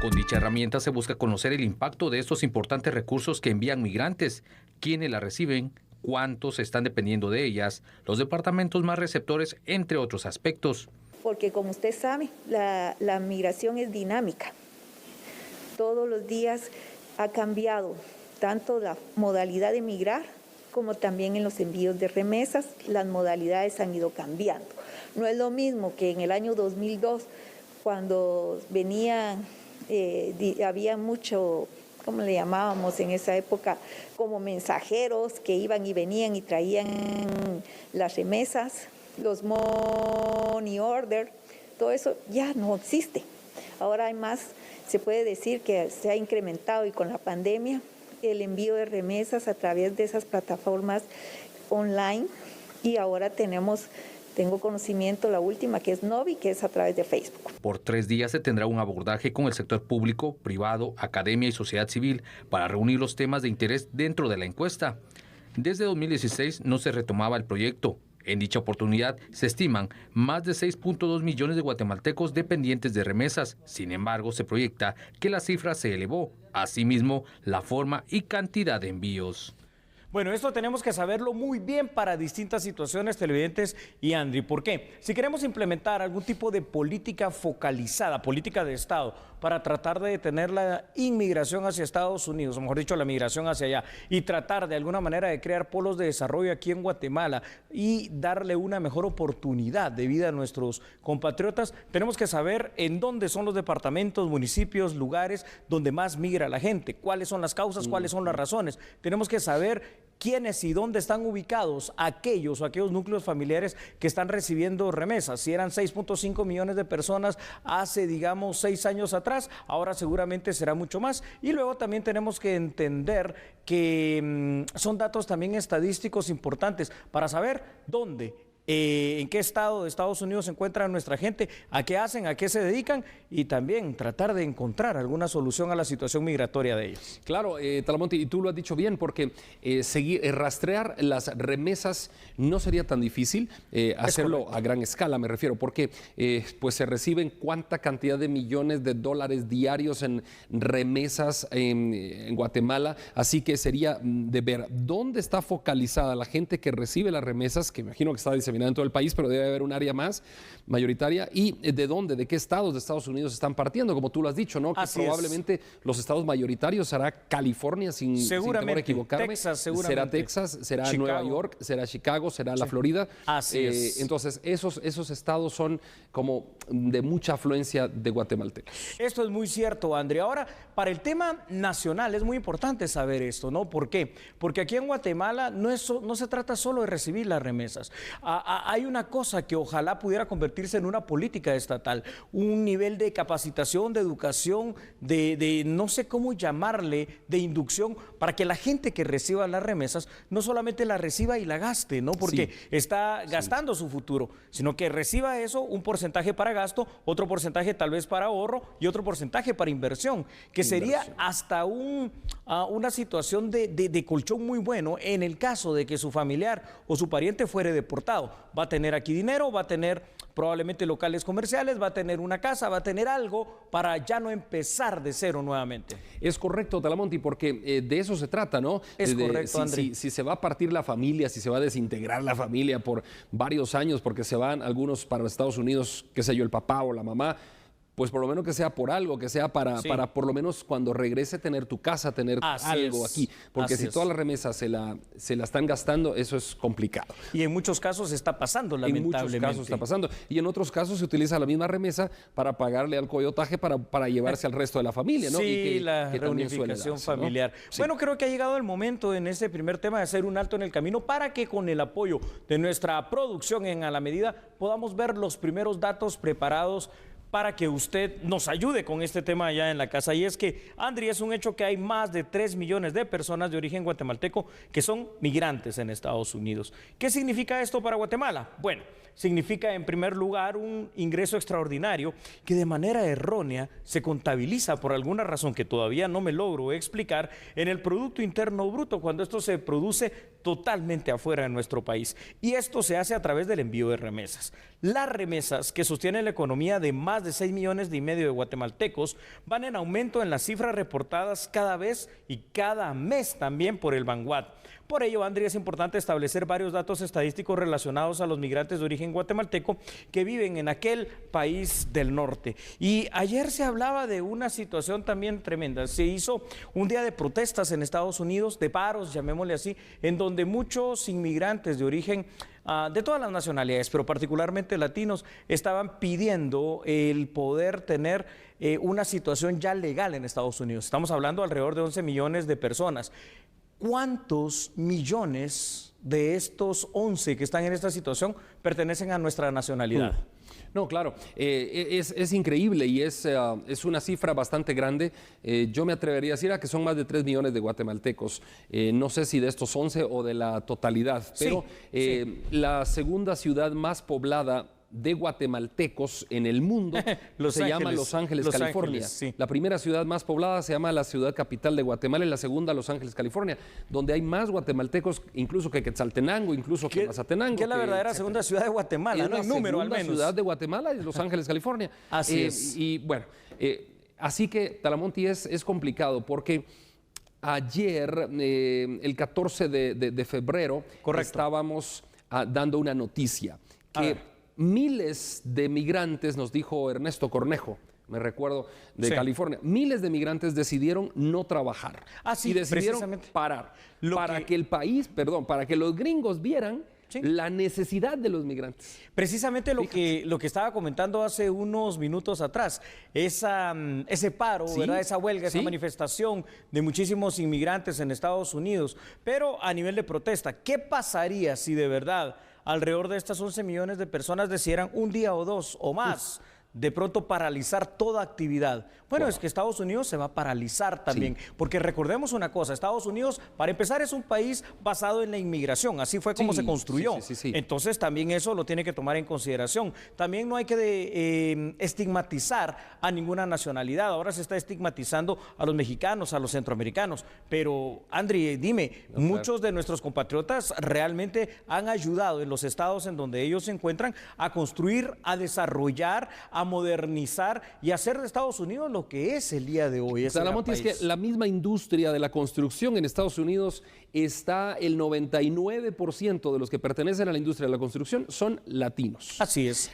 Con dicha herramienta se busca conocer el impacto de estos importantes recursos que envían migrantes, quiénes la reciben, cuántos están dependiendo de ellas, los departamentos más receptores, entre otros aspectos. Porque como usted sabe, la migración es dinámica. Todos los días ha cambiado tanto la modalidad de migrar como también en los envíos de remesas, las modalidades han ido cambiando. No es lo mismo que en el año 2002, cuando venían, había mucho, ¿cómo le llamábamos en esa época? Como mensajeros que iban y venían y traían las remesas, los money order, todo eso ya no existe. Ahora hay más, se puede decir que se ha incrementado y con la pandemia el envío de remesas a través de esas plataformas online y ahora tengo conocimiento, la última que es Novi, que es a través de Facebook. Por 3 días se tendrá un abordaje con el sector público, privado, academia y sociedad civil para reunir los temas de interés dentro de la encuesta. Desde 2016 no se retomaba el proyecto. En dicha oportunidad se estiman más de 6.2 millones de guatemaltecos dependientes de remesas. Sin embargo, se proyecta que la cifra se elevó. Asimismo, la forma y cantidad de envíos. Bueno, esto tenemos que saberlo muy bien para distintas situaciones, televidentes y Andri. ¿Por qué? Si queremos implementar algún tipo de política focalizada, política de Estado, para tratar de detener la inmigración hacia Estados Unidos, o mejor dicho, la migración hacia allá, y tratar de alguna manera de crear polos de desarrollo aquí en Guatemala y darle una mejor oportunidad de vida a nuestros compatriotas, tenemos que saber en dónde son los departamentos, municipios, lugares donde más migra la gente, cuáles son las causas, cuáles son las razones. Tenemos que saber quiénes y dónde están ubicados aquellos núcleos familiares que están recibiendo remesas. Si eran 6.5 millones de personas hace, digamos, 6 años atrás, ahora seguramente será mucho más. Y luego también tenemos que entender que son datos también estadísticos importantes para saber dónde, en qué estado de Estados Unidos se encuentra nuestra gente, a qué hacen, a qué se dedican y también tratar de encontrar alguna solución a la situación migratoria de ellos. Claro, Talamonte, y tú lo has dicho bien, porque rastrear las remesas no sería tan difícil, hacerlo a gran escala, me refiero, porque pues se reciben cuánta cantidad de millones de dólares diarios en remesas en Guatemala, así que sería de ver dónde está focalizada la gente que recibe las remesas, que imagino que está diseminada en todo el país, pero debe haber un área más mayoritaria, y de dónde, de qué estados de Estados Unidos están partiendo, como tú lo has dicho, ¿no? Que probablemente los estados mayoritarios será California, sin temor a equivocarme. Texas, seguramente. Será Texas, será Chicago. Nueva York, será Chicago, será la Florida. Así es. Entonces, esos estados son como de mucha afluencia de guatemaltecos. Esto es muy cierto, Andrea. Ahora, para el tema nacional es muy importante saber esto, ¿no? ¿Por qué? Porque aquí en Guatemala no se trata solo de recibir las remesas. Hay una cosa que ojalá pudiera convertirse en una política estatal, un nivel de capacitación, de educación, de no sé cómo llamarle, de inducción, para que la gente que reciba las remesas no solamente la reciba y la gaste, ¿no? Porque está gastando su futuro, sino que reciba eso, un porcentaje para gasto, otro porcentaje tal vez para ahorro y otro porcentaje para inversión, que sería hasta una situación de colchón muy bueno en el caso de que su familiar o su pariente fuere deportado. Va a tener aquí dinero, va a tener probablemente locales comerciales, va a tener una casa, va a tener algo para ya no empezar de cero nuevamente. Es correcto, Talamonte, porque de eso se trata, ¿no? Es correcto, André. Si se va a partir la familia, si se va a desintegrar la familia por varios años, porque se van algunos para Estados Unidos, qué sé yo, el papá o la mamá, pues por lo menos que sea por algo, que sea para por lo menos cuando regrese tener tu casa, tener algo aquí. Porque si todas las remesas se la están gastando, eso es complicado. Y en muchos casos está pasando, lamentablemente. En muchos casos está pasando. Y en otros casos se utiliza la misma remesa para pagarle al coyotaje para llevarse al resto de la familia, ¿no? Sí, y la reunificación familiar. ¿No? Sí. Bueno, creo que ha llegado el momento en este primer tema de hacer un alto en el camino para que con el apoyo de nuestra producción en A la Medida podamos ver los primeros datos preparados para que usted nos ayude con este tema allá en la casa. Y es que, Andri, es un hecho que hay más de 3 millones de personas de origen guatemalteco que son migrantes en Estados Unidos. ¿Qué significa esto para Guatemala? Bueno, significa en primer lugar un ingreso extraordinario que de manera errónea se contabiliza por alguna razón que todavía no me logro explicar en el Producto Interno Bruto, cuando esto se produce totalmente afuera de nuestro país. Y esto se hace a través del envío de remesas. Las remesas que sostienen la economía de más de 6,5 millones de guatemaltecos van en aumento en las cifras reportadas cada vez y cada mes también por el Vanguard. Por ello, Andri, es importante establecer varios datos estadísticos relacionados a los migrantes de origen guatemalteco que viven en aquel país del norte. Y ayer se hablaba de una situación también tremenda. Se hizo un día de protestas en Estados Unidos, de paros, llamémosle así, en donde muchos inmigrantes de origen de todas las nacionalidades, pero particularmente latinos, estaban pidiendo el poder tener una situación ya legal en Estados Unidos. Estamos hablando alrededor de 11 millones de personas. ¿Cuántos millones de estos 11 que están en esta situación pertenecen a nuestra nacionalidad? No, claro, es increíble y es una cifra bastante grande. Yo me atrevería a decir que son más de 3 millones de guatemaltecos. No sé si de estos 11 o de la totalidad, pero la segunda ciudad más poblada de guatemaltecos en el mundo se llama Los Ángeles, California. La primera ciudad más poblada se llama la ciudad capital de Guatemala y la segunda Los Ángeles, California, donde hay más guatemaltecos incluso que Quetzaltenango, incluso que Mazatenango. Que es la verdadera segunda ciudad de Guatemala, ¿no? En número al menos. La ciudad de Guatemala es Los Ángeles, California. Así es. Y bueno, así que Talamonte es complicado porque ayer, el 14 de febrero, estábamos dando una noticia que miles de migrantes, nos dijo Ernesto Cornejo, me recuerdo, de California, miles de migrantes decidieron no trabajar y decidieron parar para que el país, para que los gringos vieran la necesidad de los migrantes. Precisamente lo que estaba comentando hace unos minutos atrás, ese paro, ¿verdad? Esa huelga, esa manifestación de muchísimos inmigrantes en Estados Unidos, pero a nivel de protesta, ¿qué pasaría si de verdad alrededor de estas 11 millones de personas decidieran un día o dos o más de pronto paralizar toda actividad? Bueno, es que Estados Unidos se va a paralizar también, porque recordemos una cosa, Estados Unidos, para empezar, es un país basado en la inmigración, así fue como se construyó. Entonces también eso lo tiene que tomar en consideración. También no hay que estigmatizar a ninguna nacionalidad. Ahora se está estigmatizando a los mexicanos, a los centroamericanos, pero Andri, dime, muchos de nuestros compatriotas realmente han ayudado en los estados en donde ellos se encuentran a construir, a desarrollar, a modernizar y hacer de Estados Unidos lo que es el día de hoy. Talamonte, es que la misma industria de la construcción en Estados Unidos está el 99% de los que pertenecen a la industria de la construcción son latinos. Así es.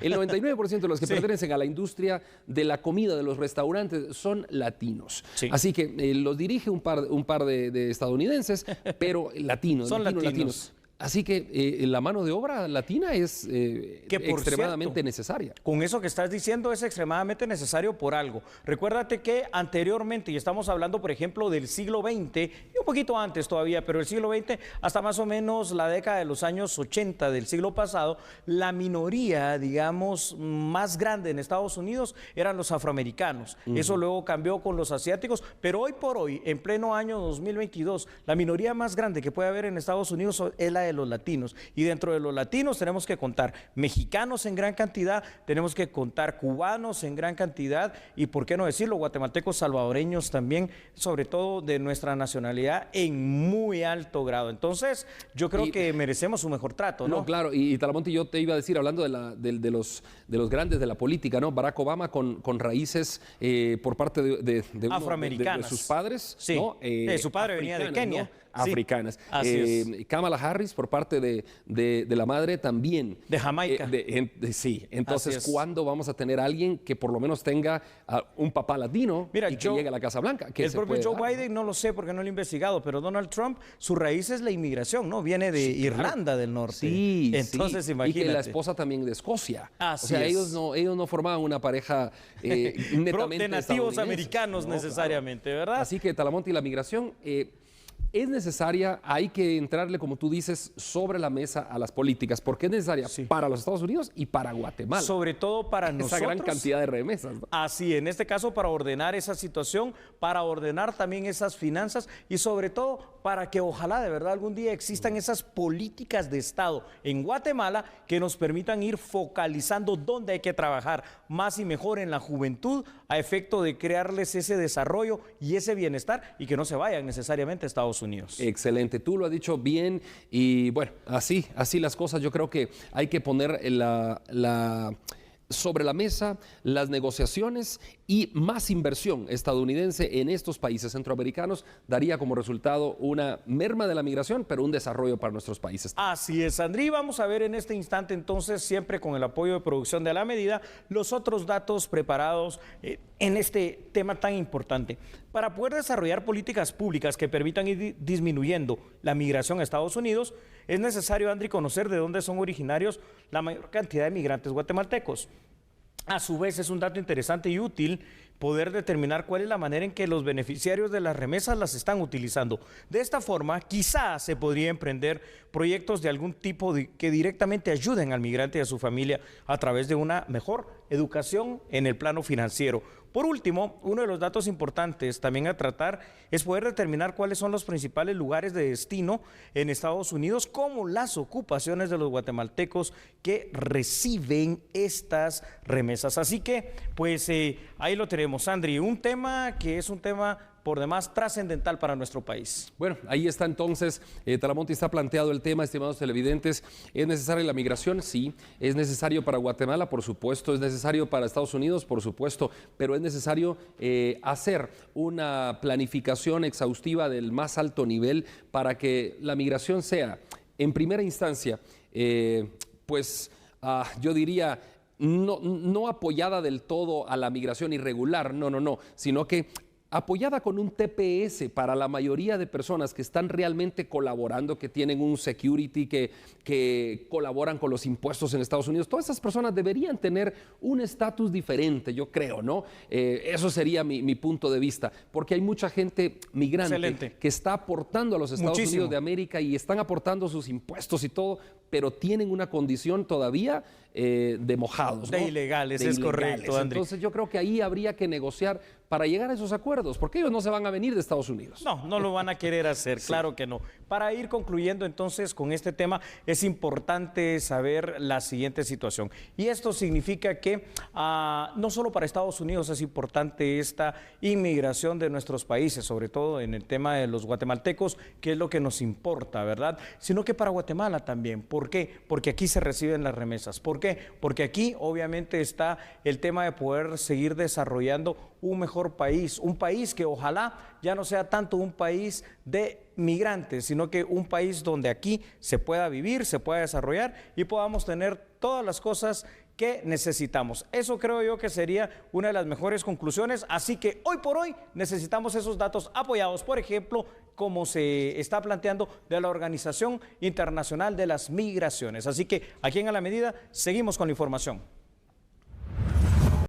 El 99% de los que pertenecen a la industria de la comida, de los restaurantes, son latinos. Así que los dirige un par de estadounidenses, pero latinos. Son latinos. Así que la mano de obra latina es extremadamente necesaria. Con eso que estás diciendo es extremadamente necesario por algo. Recuérdate que anteriormente, y estamos hablando por ejemplo del siglo XX, y un poquito antes todavía, pero el siglo XX hasta más o menos la década de los años 80 del siglo pasado, la minoría, digamos, más grande en Estados Unidos eran los afroamericanos. Eso luego cambió con los asiáticos, pero hoy por hoy, en pleno año 2022, la minoría más grande que puede haber en Estados Unidos es la de los latinos, y dentro de los latinos tenemos que contar mexicanos en gran cantidad, tenemos que contar cubanos en gran cantidad y, por qué no decirlo, guatemaltecos, salvadoreños también, sobre todo de nuestra nacionalidad en muy alto grado. Entonces yo creo que merecemos un mejor trato, ¿no? No, claro, y Talamonte, yo te iba a decir, hablando de los grandes de la política, ¿no? Barack Obama con raíces por parte de afroamericanas, de sus padres, ¿no? Su padre venía de Kenia, ¿no? Africanas. Así Kamala Harris por parte de la madre también. De Jamaica. Sí, entonces, ¿cuándo vamos a tener a alguien que por lo menos tenga un papá latino y que llegue a la Casa Blanca? El propio Joe Biden, no lo sé porque no lo he investigado, pero Donald Trump, su raíz es la inmigración, ¿no? Viene de Irlanda del Norte. Sí, entonces imagínate. Y que la esposa también de Escocia. Así o sea, es. ellos no formaban una pareja netamente de nativos americanos necesariamente, ¿verdad? Así que Talamonte y la migración... es necesaria, hay que entrarle, como tú dices, sobre la mesa a las políticas, porque es necesaria para los Estados Unidos y para Guatemala. Sobre todo para nosotros. Esa gran cantidad de remesas, ¿no? Así, en este caso, para ordenar esa situación, para ordenar también esas finanzas y sobre todo para que ojalá de verdad algún día existan esas políticas de Estado en Guatemala que nos permitan ir focalizando dónde hay que trabajar más y mejor en la juventud a efecto de crearles ese desarrollo y ese bienestar y que no se vayan necesariamente a Estados Unidos. Excelente, tú lo has dicho bien y bueno, así las cosas. Yo creo que hay que poner sobre la mesa las negociaciones y más inversión estadounidense en estos países centroamericanos daría como resultado una merma de la migración, pero un desarrollo para nuestros países. Así es, Andrí. Vamos a ver en este instante entonces, siempre con el apoyo de producción de A la Medida, los otros datos preparados en este tema tan importante. Para poder desarrollar políticas públicas que permitan ir disminuyendo la migración a Estados Unidos, es necesario, Andrí, conocer de dónde son originarios la mayor cantidad de migrantes guatemaltecos. A su vez, es un dato interesante y útil poder determinar cuál es la manera en que los beneficiarios de las remesas las están utilizando. De esta forma, quizás se podría emprender proyectos de algún tipo que directamente ayuden al migrante y a su familia a través de una mejor educación en el plano financiero. Por último, uno de los datos importantes también a tratar es poder determinar cuáles son los principales lugares de destino en Estados Unidos, como las ocupaciones de los guatemaltecos que reciben estas remesas. Así que, pues ahí lo tenemos, Andri, un tema que es un tema por demás trascendental para nuestro país. Bueno, ahí está entonces, Talamonte, está planteado el tema, estimados televidentes. ¿Es necesaria la migración? Sí. ¿Es necesario para Guatemala? Por supuesto. ¿Es necesario para Estados Unidos? Por supuesto. Pero es necesario hacer una planificación exhaustiva del más alto nivel para que la migración sea, en primera instancia, yo diría, no apoyada del todo a la migración irregular, no, sino que apoyada con un TPS para la mayoría de personas que están realmente colaborando, que tienen un security, que colaboran con los impuestos en Estados Unidos. Todas esas personas deberían tener un estatus diferente, yo creo, ¿no? Eso sería mi punto de vista, porque hay mucha gente migrante que está aportando a los Estados Unidos de América y están aportando sus impuestos y todo, pero tienen una condición todavía de mojados, ¿no? De ilegales, es correcto, Andrés. Entonces yo creo que ahí habría que negociar para llegar a esos acuerdos, porque ellos no se van a venir de Estados Unidos. No lo van a querer hacer, sí. Claro que no. Para ir concluyendo entonces con este tema, es importante saber la siguiente situación. Y esto significa que no solo para Estados Unidos es importante esta inmigración de nuestros países, sobre todo en el tema de los guatemaltecos, que es lo que nos importa, ¿verdad? Sino que para Guatemala también. ¿Por qué? Porque aquí se reciben las remesas. ¿Por qué? Porque aquí obviamente está el tema de poder seguir desarrollando un mejor país, un país que ojalá ya no sea tanto un país de migrantes, sino que un país donde aquí se pueda vivir, se pueda desarrollar y podamos tener todas las cosas que necesitamos. Eso creo yo que sería una de las mejores conclusiones, así que hoy por hoy necesitamos esos datos apoyados, por ejemplo, como se está planteando de la Organización Internacional de las Migraciones. Así que aquí en A la Medida seguimos con la información.